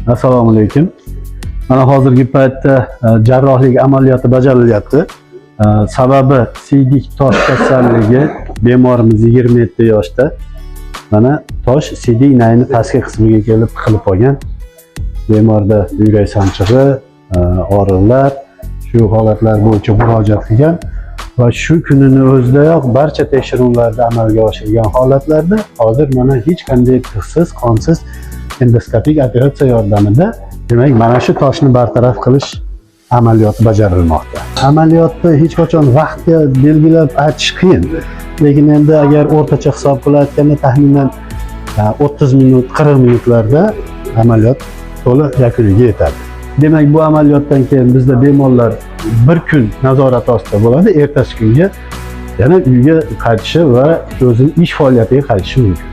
Assalomu alaykum. Mana hozirgi paytda jarrohlik amaliyoti bajarilyapti. Sababi siydik tosh kasalligi. Bemorimiz 27 yoshda. Mana tosh siydik nayni pastki qismiga kelib tiqilib qolgan. Bemorda yurak sanchig'i, og'riqlar, shu holatlar bo'yicha murojaat qilgan va shu kunini o'zidayoq barcha tekshiruvlarda amalga oshirilgan holatlarda hozir mana hech qanday tig'siz, qonsiz endoskopik operatsiya yordamida demak mana shu toshni bartaraf qilish amaliyoti bajarilmoqda. Amaliyotni hech qachon vaqtga belgilab aytish qiyin. Lekin endi agar o'rtacha hisob qilayotganda taxminan 30 minut, 40 minutlarda amaliyot to'liq yakuniga yetadi. Demak, bu amaliyotdan keyin bizda bemorlar bir kun nazorat ostida bo'ladi, ertasi kunga yana uyga qaytishi va o'zining ish faoliyatiga qaytishi mumkin.